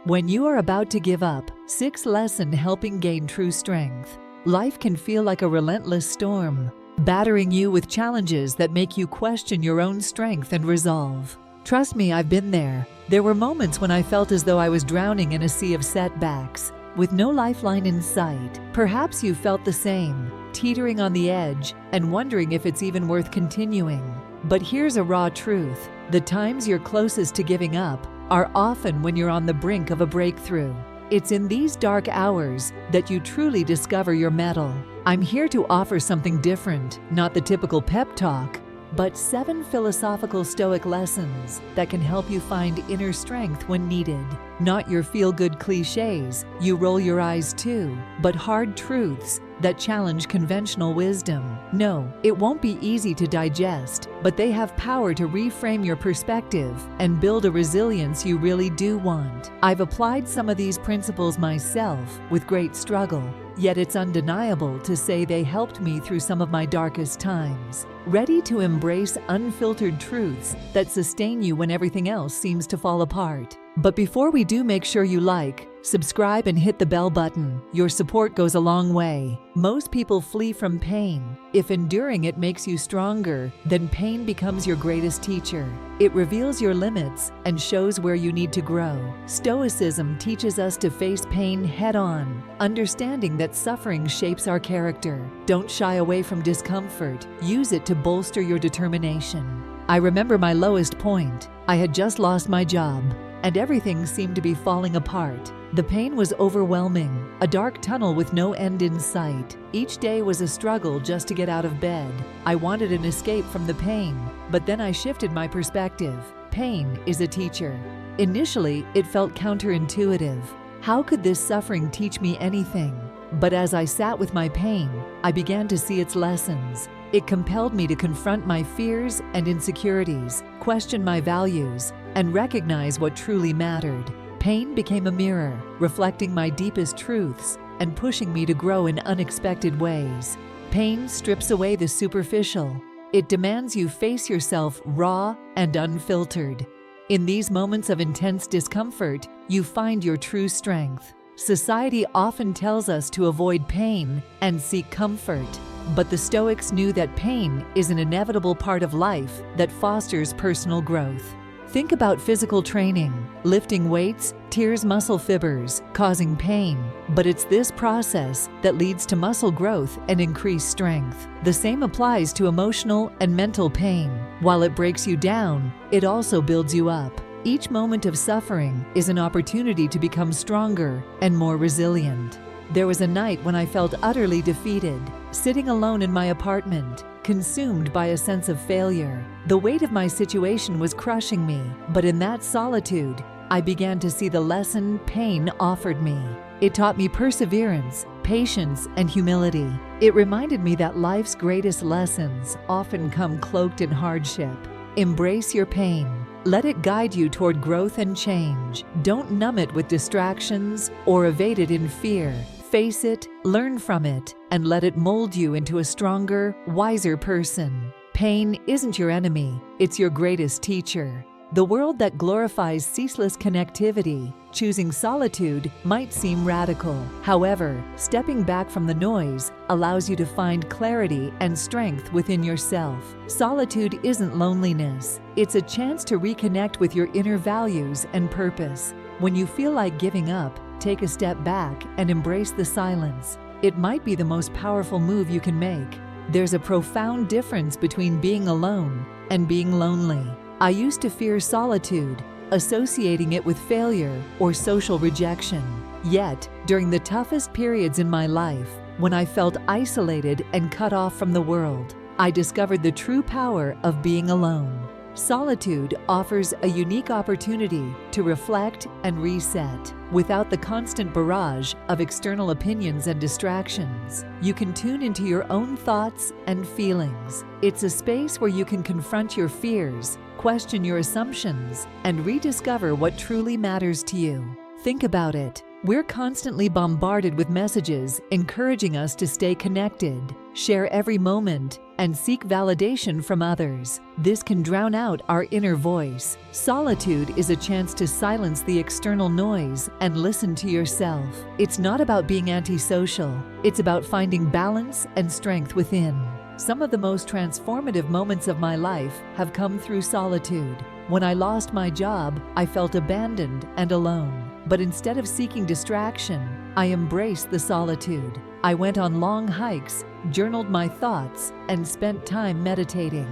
When you are about to give up, 6 Lesson helping gain true strength. Life can feel like a relentless storm, battering you with challenges that make you question your own strength and resolve. Trust me, I've been there. There were moments when I felt as though I was drowning in a sea of setbacks, with no lifeline in sight. Perhaps you felt the same, teetering on the edge and wondering if it's even worth continuing. But here's a raw truth. The times you're closest to giving up are often when you're on the brink of a breakthrough. It's in these dark hours that you truly discover your mettle. I'm here to offer something different, not the typical pep talk, but 7 philosophical Stoic lessons that can help you find inner strength when needed. Not your feel-good cliches you roll your eyes to, but hard truths that challenge conventional wisdom. No, it won't be easy to digest, but they have power to reframe your perspective and build a resilience you really do want. I've applied some of these principles myself with great struggle, yet it's undeniable to say they helped me through some of my darkest times. Ready to embrace unfiltered truths that sustain you when everything else seems to fall apart. But before we do, make sure you like, subscribe, and hit the bell button. Your support goes a long way. Most people flee from pain. If enduring it makes you stronger, then pain becomes your greatest teacher. It reveals your limits and shows where you need to grow. Stoicism teaches us to face pain head-on, understanding that suffering shapes our character. Don't shy away from discomfort. Use it to bolster your determination. I remember my lowest point. I had just lost my job, and everything seemed to be falling apart. The pain was overwhelming, a dark tunnel with no end in sight. Each day was a struggle just to get out of bed. I wanted an escape from the pain, but then I shifted my perspective. Pain is a teacher. Initially, it felt counterintuitive. How could this suffering teach me anything? But as I sat with my pain, I began to see its lessons. It compelled me to confront my fears and insecurities, question my values, and recognize what truly mattered. Pain became a mirror, reflecting my deepest truths and pushing me to grow in unexpected ways. Pain strips away the superficial. It demands you face yourself raw and unfiltered. In these moments of intense discomfort, you find your true strength. Society often tells us to avoid pain and seek comfort, but the Stoics knew that pain is an inevitable part of life that fosters personal growth. Think about physical training. Lifting weights tears muscle fibers, causing pain. But it's this process that leads to muscle growth and increased strength. The same applies to emotional and mental pain. While it breaks you down, it also builds you up. Each moment of suffering is an opportunity to become stronger and more resilient. There was a night when I felt utterly defeated, sitting alone in my apartment, consumed by a sense of failure. The weight of my situation was crushing me, but in that solitude, I began to see the lesson pain offered me. It taught me perseverance, patience, and humility. It reminded me that life's greatest lessons often come cloaked in hardship. Embrace your pain. Let it guide you toward growth and change. Don't numb it with distractions or evade it in fear. Face it, learn from it, and let it mold you into a stronger, wiser person. Pain isn't your enemy, it's your greatest teacher. The world that glorifies ceaseless connectivity, choosing solitude might seem radical. However, stepping back from the noise allows you to find clarity and strength within yourself. Solitude isn't loneliness, it's a chance to reconnect with your inner values and purpose. When you feel like giving up, take a step back and embrace the silence. It might be the most powerful move you can make. There's a profound difference between being alone and being lonely. I used to fear solitude, associating it with failure or social rejection. Yet, during the toughest periods in my life, when I felt isolated and cut off from the world, I discovered the true power of being alone. Solitude offers a unique opportunity to reflect and reset. Without the constant barrage of external opinions and distractions, you can tune into your own thoughts and feelings. It's a space where you can confront your fears, question your assumptions, and rediscover what truly matters to you. Think about it. We're constantly bombarded with messages encouraging us to stay connected, share every moment, and seek validation from others. This can drown out our inner voice. Solitude is a chance to silence the external noise and listen to yourself. It's not about being antisocial. It's about finding balance and strength within. Some of the most transformative moments of my life have come through solitude. When I lost my job, I felt abandoned and alone. But instead of seeking distraction, I embraced the solitude. I went on long hikes, journaled my thoughts, and spent time meditating.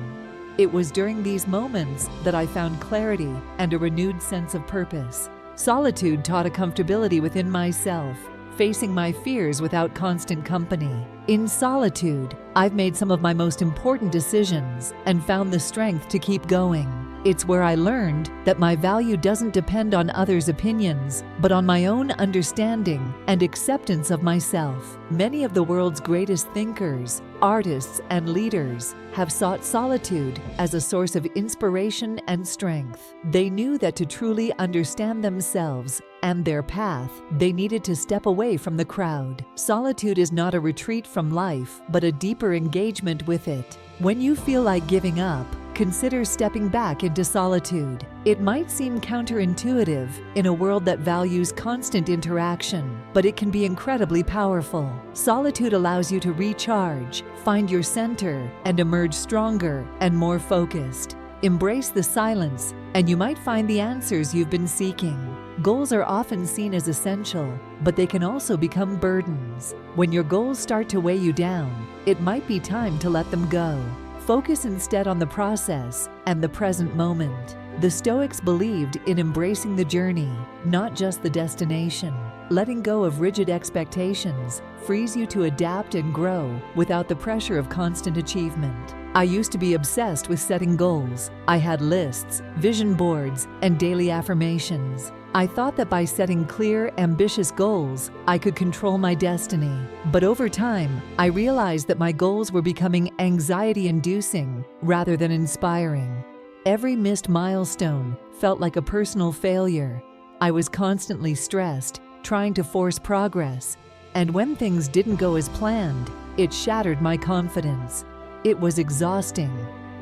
It was during these moments that I found clarity and a renewed sense of purpose. Solitude taught a comfortability within myself, facing my fears without constant company. In solitude, I've made some of my most important decisions and found the strength to keep going. It's where I learned that my value doesn't depend on others' opinions, but on my own understanding and acceptance of myself. Many of the world's greatest thinkers, artists, and leaders have sought solitude as a source of inspiration and strength. They knew that to truly understand themselves and their path, they needed to step away from the crowd. Solitude is not a retreat from life, but a deeper engagement with it. When you feel like giving up, consider stepping back into solitude. It might seem counterintuitive in a world that values constant interaction, but it can be incredibly powerful. Solitude allows you to recharge, find your center, and emerge stronger and more focused. Embrace the silence, and you might find the answers you've been seeking. Goals are often seen as essential, but they can also become burdens. When your goals start to weigh you down, it might be time to let them go. Focus instead on the process and the present moment. The Stoics believed in embracing the journey, not just the destination. Letting go of rigid expectations frees you to adapt and grow without the pressure of constant achievement. I used to be obsessed with setting goals. I had lists, vision boards, and daily affirmations. I thought that by setting clear, ambitious goals, I could control my destiny. But over time, I realized that my goals were becoming anxiety-inducing rather than inspiring. Every missed milestone felt like a personal failure. I was constantly stressed, trying to force progress. And when things didn't go as planned, it shattered my confidence. It was exhausting,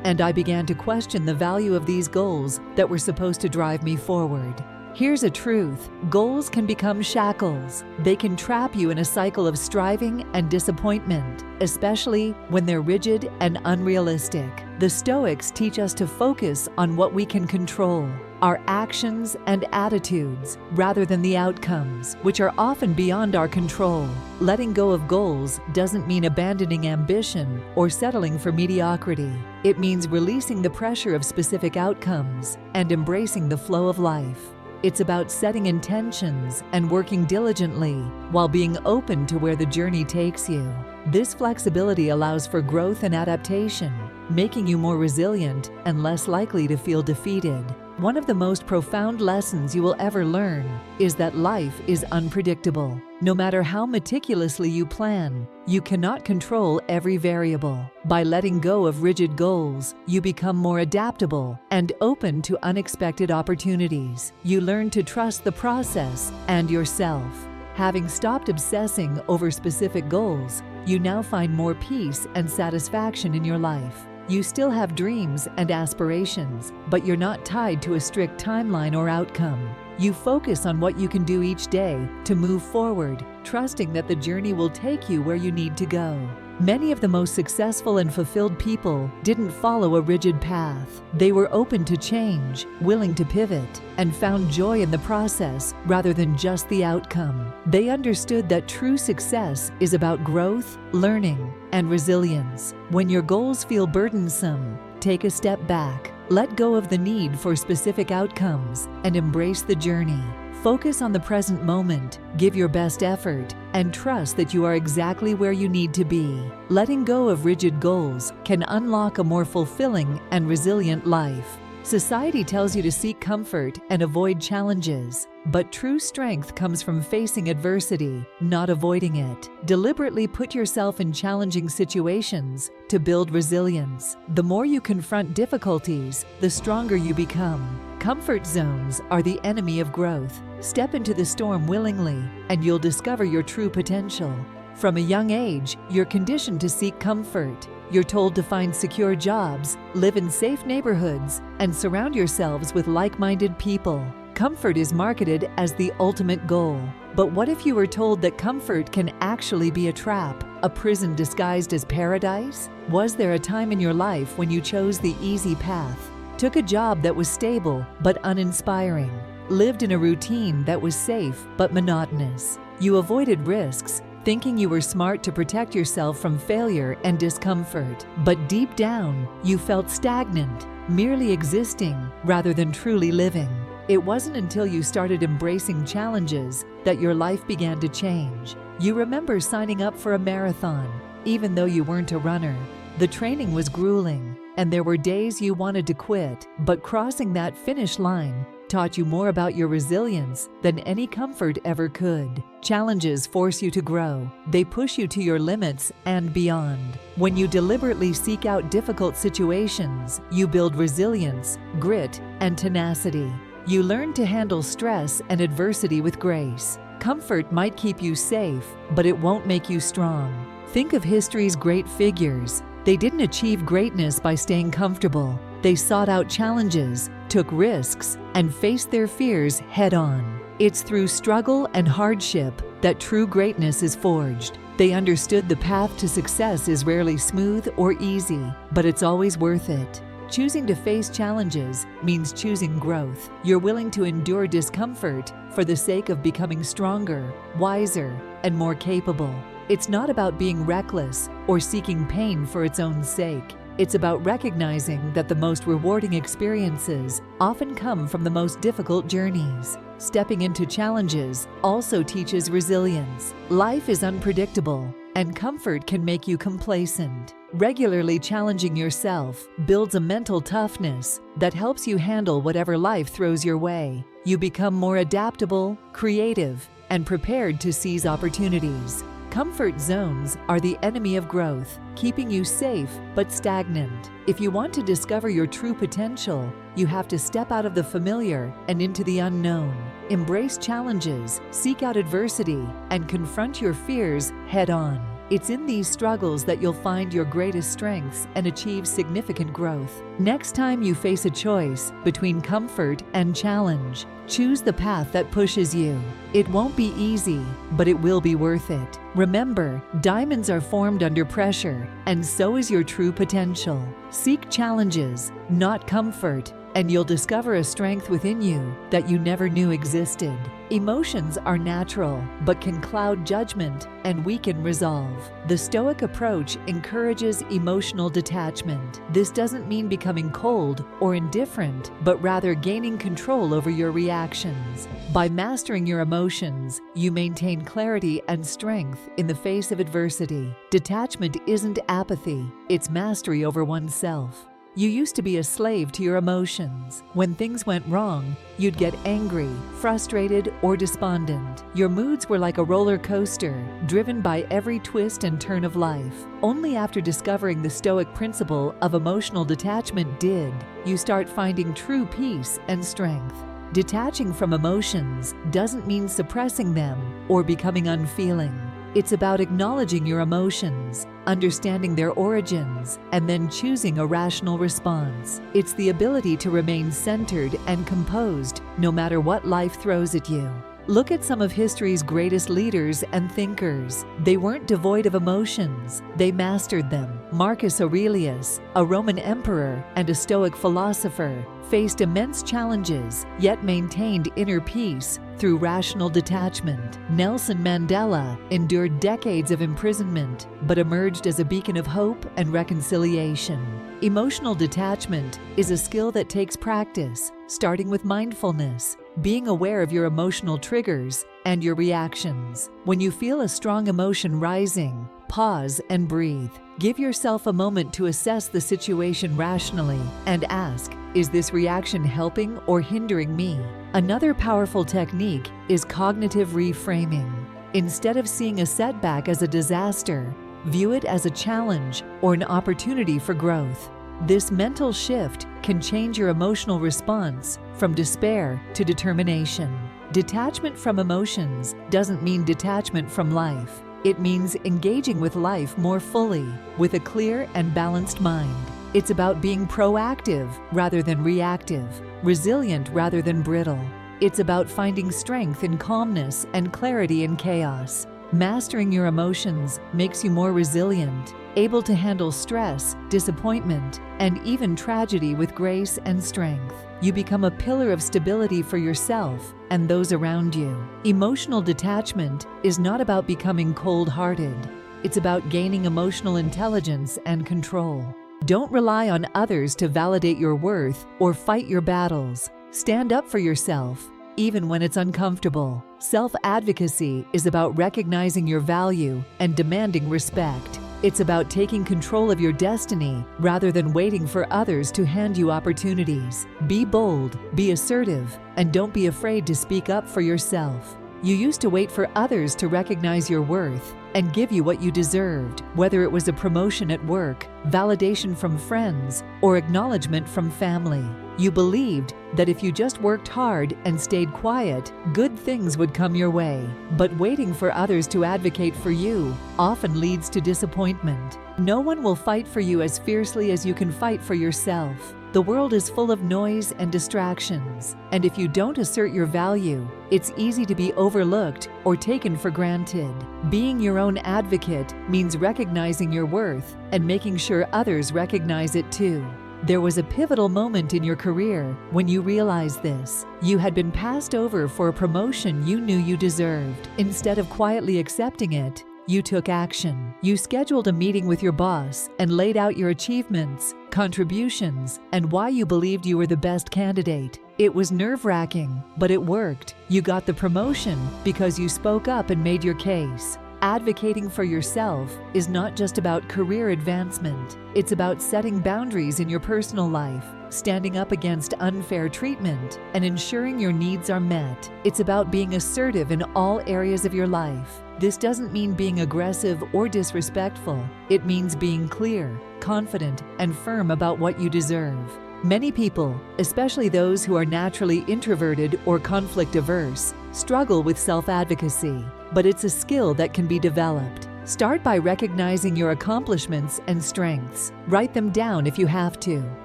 and I began to question the value of these goals that were supposed to drive me forward. Here's a truth: goals can become shackles. They can trap you in a cycle of striving and disappointment, especially when they're rigid and unrealistic. The Stoics teach us to focus on what we can control, our actions and attitudes, rather than the outcomes, which are often beyond our control. Letting go of goals doesn't mean abandoning ambition or settling for mediocrity. It means releasing the pressure of specific outcomes and embracing the flow of life. It's about setting intentions and working diligently while being open to where the journey takes you. This flexibility allows for growth and adaptation, making you more resilient and less likely to feel defeated. One of the most profound lessons you will ever learn is that life is unpredictable. No matter how meticulously you plan, you cannot control every variable. By letting go of rigid goals, you become more adaptable and open to unexpected opportunities. You learn to trust the process and yourself. Having stopped obsessing over specific goals, you now find more peace and satisfaction in your life. You still have dreams and aspirations, but you're not tied to a strict timeline or outcome. You focus on what you can do each day to move forward, trusting that the journey will take you where you need to go. Many of the most successful and fulfilled people didn't follow a rigid path. They were open to change, willing to pivot, and found joy in the process rather than just the outcome. They understood that true success is about growth, learning, and resilience. When your goals feel burdensome, take a step back. Let go of the need for specific outcomes and embrace the journey. Focus on the present moment, give your best effort, and trust that you are exactly where you need to be. Letting go of rigid goals can unlock a more fulfilling and resilient life. Society tells you to seek comfort and avoid challenges, but true strength comes from facing adversity, not avoiding it. Deliberately put yourself in challenging situations to build resilience. The more you confront difficulties, the stronger you become. Comfort zones are the enemy of growth. Step into the storm willingly, and you'll discover your true potential. From a young age, you're conditioned to seek comfort. You're told to find secure jobs, live in safe neighborhoods, and surround yourselves with like-minded people. Comfort is marketed as the ultimate goal. But what if you were told that comfort can actually be a trap, a prison disguised as paradise? Was there a time in your life when you chose the easy path, took a job that was stable but uninspiring, lived in a routine that was safe but monotonous? You avoided risks, thinking you were smart to protect yourself from failure and discomfort. But deep down, you felt stagnant, merely existing rather than truly living. It wasn't until you started embracing challenges that your life began to change. You remember signing up for a marathon, even though you weren't a runner. The training was grueling, and there were days you wanted to quit, but crossing that finish line taught you more about your resilience than any comfort ever could. Challenges force you to grow. They push you to your limits and beyond. When you deliberately seek out difficult situations, you build resilience, grit, and tenacity. You learn to handle stress and adversity with grace. Comfort might keep you safe, but it won't make you strong. Think of history's great figures. They didn't achieve greatness by staying comfortable. They sought out challenges, took risks, and faced their fears head-on. It's through struggle and hardship that true greatness is forged. They understood the path to success is rarely smooth or easy, but it's always worth it. Choosing to face challenges means choosing growth. You're willing to endure discomfort for the sake of becoming stronger, wiser, and more capable. It's not about being reckless or seeking pain for its own sake. It's about recognizing that the most rewarding experiences often come from the most difficult journeys. Stepping into challenges also teaches resilience. Life is unpredictable, and comfort can make you complacent. Regularly challenging yourself builds a mental toughness that helps you handle whatever life throws your way. You become more adaptable, creative, and prepared to seize opportunities. Comfort zones are the enemy of growth, keeping you safe but stagnant. If you want to discover your true potential, you have to step out of the familiar and into the unknown. Embrace challenges, seek out adversity, and confront your fears head-on. It's in these struggles that you'll find your greatest strengths and achieve significant growth. Next time you face a choice between comfort and challenge, choose the path that pushes you. It won't be easy, but it will be worth it. Remember, diamonds are formed under pressure, and so is your true potential. Seek challenges, not comfort, and you'll discover a strength within you that you never knew existed. Emotions are natural, but can cloud judgment and weaken resolve. The Stoic approach encourages emotional detachment. This doesn't mean becoming cold or indifferent, but rather gaining control over your reactions. By mastering your emotions, you maintain clarity and strength in the face of adversity. Detachment isn't apathy, it's mastery over oneself. You used to be a slave to your emotions. When things went wrong, you'd get angry, frustrated, or despondent. Your moods were like a roller coaster, driven by every twist and turn of life. Only after discovering the Stoic principle of emotional detachment did you start finding true peace and strength. Detaching from emotions doesn't mean suppressing them or becoming unfeeling. It's about acknowledging your emotions, understanding their origins, and then choosing a rational response. It's the ability to remain centered and composed no matter what life throws at you. Look at some of history's greatest leaders and thinkers. They weren't devoid of emotions. They mastered them. Marcus Aurelius, a Roman emperor and a Stoic philosopher, faced immense challenges, yet maintained inner peace through rational detachment. Nelson Mandela endured decades of imprisonment, but emerged as a beacon of hope and reconciliation. Emotional detachment is a skill that takes practice, starting with mindfulness, being aware of your emotional triggers and your reactions. When you feel a strong emotion rising, pause and breathe. Give yourself a moment to assess the situation rationally and ask, Is this reaction helping or hindering me? Another powerful technique is cognitive reframing. Instead of seeing a setback as a disaster, view it as a challenge or an opportunity for growth. This mental shift can change your emotional response from despair to determination. Detachment from emotions doesn't mean detachment from life. It means engaging with life more fully, with a clear and balanced mind. It's about being proactive rather than reactive, resilient rather than brittle. It's about finding strength in calmness and clarity in chaos. Mastering your emotions makes you more resilient, able to handle stress, disappointment, and even tragedy with grace and strength. You become a pillar of stability for yourself and those around you. Emotional detachment is not about becoming cold-hearted. It's about gaining emotional intelligence and control. Don't rely on others to validate your worth or fight your battles. Stand up for yourself, even when it's uncomfortable. Self-advocacy is about recognizing your value and demanding respect. It's about taking control of your destiny rather than waiting for others to hand you opportunities. Be bold, be assertive, and don't be afraid to speak up for yourself. You used to wait for others to recognize your worth and give you what you deserved, whether it was a promotion at work, validation from friends, or acknowledgement from family. You believed that if you just worked hard and stayed quiet, good things would come your way. But waiting for others to advocate for you often leads to disappointment. No one will fight for you as fiercely as you can fight for yourself. The world is full of noise and distractions, and if you don't assert your value, it's easy to be overlooked or taken for granted. Being your own advocate means recognizing your worth and making sure others recognize it too. There was a pivotal moment in your career when you realized this. You had been passed over for a promotion you knew you deserved. Instead of quietly accepting it, you took action. You scheduled a meeting with your boss and laid out your achievements, contributions, and why you believed you were the best candidate. It was nerve-wracking, but it worked. You got the promotion because you spoke up and made your case. Advocating for yourself is not just about career advancement. It's about setting boundaries in your personal life, standing up against unfair treatment, and ensuring your needs are met. It's about being assertive in all areas of your life. This doesn't mean being aggressive or disrespectful. It means being clear, confident, and firm about what you deserve. Many people, especially those who are naturally introverted or conflict-averse, struggle with self-advocacy, but it's a skill that can be developed. Start by recognizing your accomplishments and strengths. Write them down if you have to.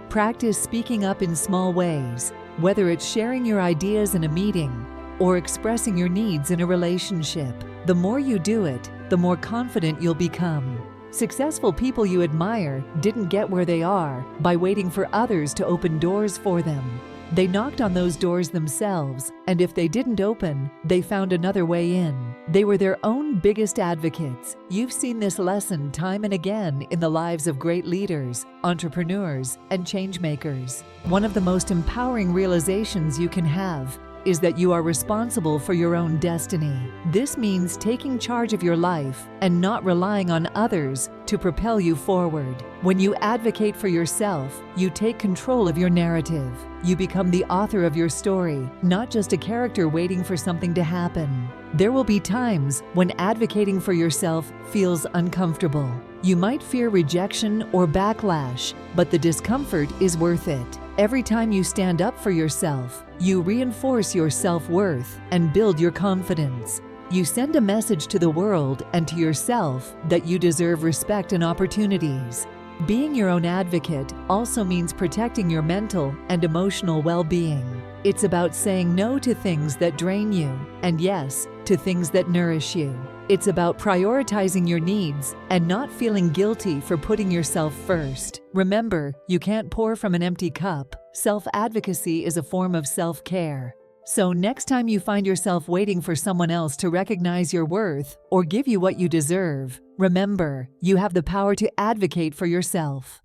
Practice speaking up in small ways, whether it's sharing your ideas in a meeting or expressing your needs in a relationship. The more you do it, the more confident you'll become. Successful people you admire didn't get where they are by waiting for others to open doors for them. They knocked on those doors themselves, and if they didn't open, they found another way in. They were their own biggest advocates. You've seen this lesson time and again in the lives of great leaders, entrepreneurs, and changemakers. One of the most empowering realizations you can have is that you are responsible for your own destiny. This means taking charge of your life and not relying on others to propel you forward. When you advocate for yourself, you take control of your narrative. You become the author of your story, not just a character waiting for something to happen. There will be times when advocating for yourself feels uncomfortable. You might fear rejection or backlash, but the discomfort is worth it. Every time you stand up for yourself, you reinforce your self-worth and build your confidence. You send a message to the world and to yourself that you deserve respect and opportunities. Being your own advocate also means protecting your mental and emotional well-being. It's about saying no to things that drain you and yes to things that nourish you. It's about prioritizing your needs and not feeling guilty for putting yourself first. Remember, you can't pour from an empty cup. Self-advocacy is a form of self-care. So next time you find yourself waiting for someone else to recognize your worth or give you what you deserve, remember, you have the power to advocate for yourself.